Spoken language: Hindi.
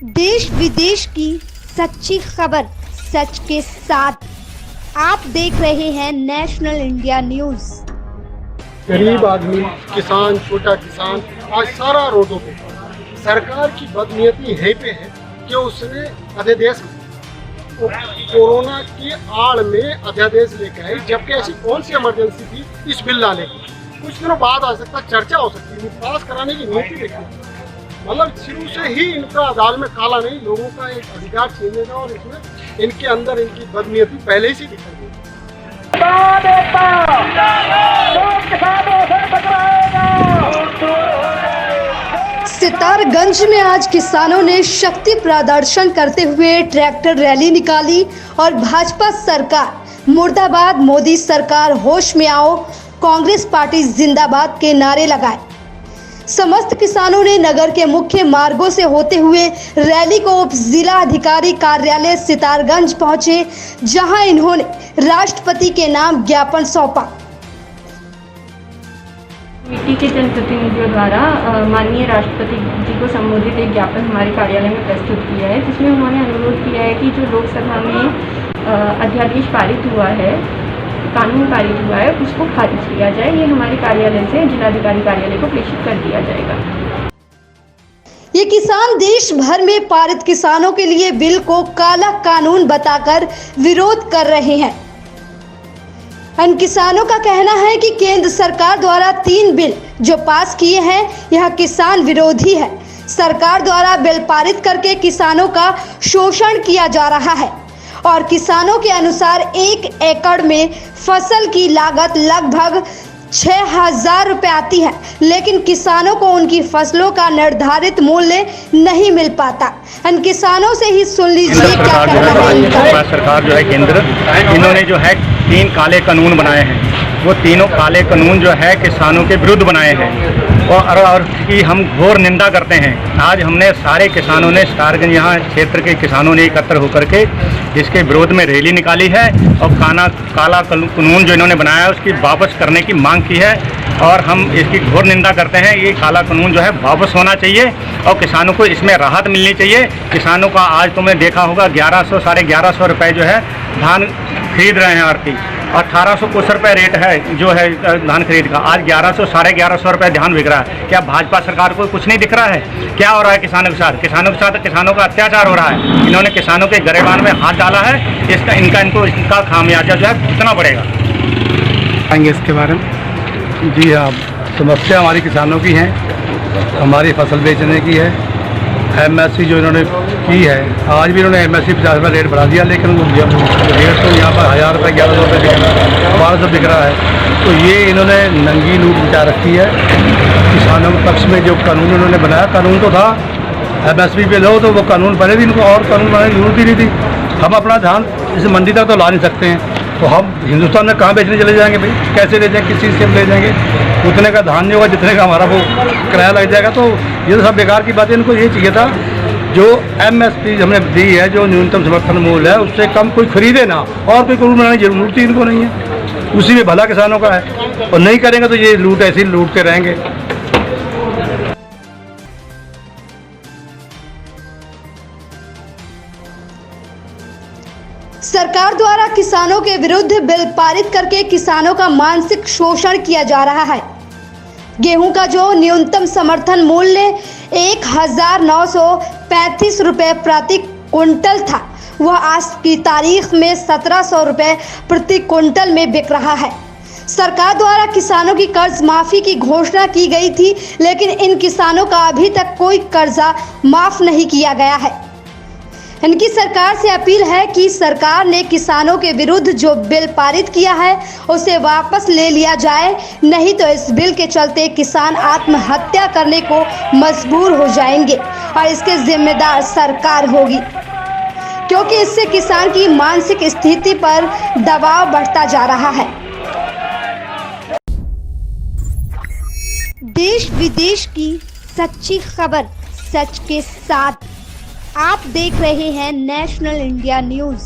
देश विदेश की सच्ची खबर सच के साथ आप देख रहे हैं नेशनल इंडिया न्यूज। गरीब आदमी, किसान, छोटा किसान आज सारा रोडों पे। सरकार की बदनीयती यहीं पे है कि उसने अध्यादेश कोरोना की आड़ में अध्यादेश लेकर आई, जबकि ऐसी कौन सी इमरजेंसी थी इस बिल लाने की। कुछ दिनों बाद आ सकता, चर्चा हो सकती है, पास कराने की नीति देखी। मतलब शुरू से ही इनका दाल में काला नहीं, लोगों का एक अधिकार छीनने का, और इसमें इनके अंदर इनकी बदनीयती पहले ही से दिखाई दी। सितारगंज में आज किसानों ने शक्ति प्रदर्शन करते हुए ट्रैक्टर रैली निकाली और भाजपा सरकार मुर्दाबाद, मोदी सरकार होश में आओ, कांग्रेस पार्टी जिंदाबाद के नारे लगाए। समस्त किसानों ने नगर के मुख्य मार्गों से होते हुए रैली को उप जिला अधिकारी कार्यालय सितारगंज पहुंचे, जहां इन्होंने राष्ट्रपति के नाम ज्ञापन सौंपा। कमेटी के जनप्रतिनिधियों द्वारा माननीय राष्ट्रपति जी को संबोधित एक ज्ञापन हमारे कार्यालय में प्रस्तुत किया है, जिसमें उन्होंने अनुरोध किया है कि जो लोकसभा में अध्यादेश पारित हुआ है, कानून पारित हुआ है, उसको खारिज किया जाए। ये हमारे कार्यालय से जिलाधिकारी कार्यालय को प्रेषित कर दिया जाएगा। ये किसान देश भर में पारित किसानों के लिए बिल को काला कानून बताकर विरोध कर रहे हैं। इन किसानों का कहना है कि केंद्र सरकार द्वारा 3 बिल जो पास किए हैं, यह किसान विरोधी है। सरकार द्वारा बिल पारित करके किसानों का शोषण किया जा रहा है और किसानों के अनुसार 1 एकड़ में फसल की लागत लगभग 6,000 रुपये आती है, लेकिन किसानों को उनकी फसलों का निर्धारित मूल्य नहीं मिल पाता। इन किसानों से ही सुन लीजिए क्या कहना है इनका। सरकार जो है केंद्र, इन्होंने जो है 3 काले कानून बनाए हैं। वो तीनों काले कानून जो है किसानों के विरुद्ध बनाए हैं और की हम घोर निंदा करते हैं। आज हमने सारे किसानों ने सितारगंज यहाँ क्षेत्र के किसानों ने एकत्र होकर के इसके विरोध में रैली निकाली है और काला कानून जो इन्होंने बनाया है उसकी वापस करने की मांग की है और हम इसकी घोर निंदा करते हैं। ये काला कानून जो है वापस होना चाहिए और किसानों को इसमें राहत मिलनी चाहिए। किसानों का आज तुमने देखा होगा 1100 साढ़े 1100 रुपये जो है धान खरीद रहे हैं आरती, 1800 कुछ रुपये रेट है जो है धान खरीद का। आज 1100 साढ़े 1100 रुपये धान बिक रहा है। क्या भाजपा सरकार को कुछ नहीं दिख रहा है? क्या हो रहा है किसानों के साथ? किसानों का अत्याचार हो रहा है। इन्होंने किसानों के गिरबान में हाथ डाला है। इनका खामियाजा जो है भुगतना पड़ेगा। आएंगे इसके बारे में। जी हाँ, समस्या हमारी किसानों की है, हमारी फसल बेचने की है। एमएसपी जो इन्होंने की है, आज भी इन्होंने एमएसपी 50 रुपये रेट बढ़ा दिया, लेकिन रेट तो यहाँ पर 1000 रुपये 1100 रुपये बिक रहा है, 1200 बिक रहा है। तो ये इन्होंने नंगी लूट मचा रखी है। किसानों के पक्ष में जो कानून इन्होंने बनाया, कानून तो था एमएसपी पे लो, तो वो कानून पहले भी इनको और कानून बनाने की जरूरत ही नहीं थी। हम अपना धान इस मंडी तक तो ला नहीं सकते हैं, तो हम हिंदुस्तान में कहाँ बेचने चले जाएंगे भाई? कैसे ले जाएंगे? किस चीज़ से ले जाएंगे? उतने का धान नहीं होगा जितने का हमारा वो किराया लग जाएगा। तो ये तो सब बेकार की बात है। इनको ये चाहिए था जो एमएसपी हमने दी है, जो न्यूनतम समर्थन मूल्य है, उससे कम कोई खरीदे ना, और कोई कानून बनाने की जरूरत ही इनको नहीं है। उसी में भला किसानों का है, और नहीं करेंगे तो ये लूट ऐसी लूटते रहेंगे। सरकार द्वारा किसानों के विरुद्ध बिल पारित करके किसानों का मानसिक शोषण किया जा रहा है। गेहूं का जो न्यूनतम समर्थन मूल्य 1935 रुपये प्रति क्विंटल था, वह आज की तारीख में 1700 रुपये प्रति क्विंटल में बिक रहा है। सरकार द्वारा किसानों की कर्ज माफी की घोषणा की गई थी, लेकिन इन किसानों का अभी तक कोई कर्जा माफ नहीं किया गया है। इनकी सरकार से अपील है कि सरकार ने किसानों के विरुद्ध जो बिल पारित किया है उसे वापस ले लिया जाए, नहीं तो इस बिल के चलते किसान आत्महत्या करने को मजबूर हो जाएंगे और इसके जिम्मेदार सरकार होगी, क्योंकि इससे किसान की मानसिक स्थिति पर दबाव बढ़ता जा रहा है। देश विदेश की सच्ची खबर सच के साथ आप देख रहे हैं नेशनल इंडिया न्यूज।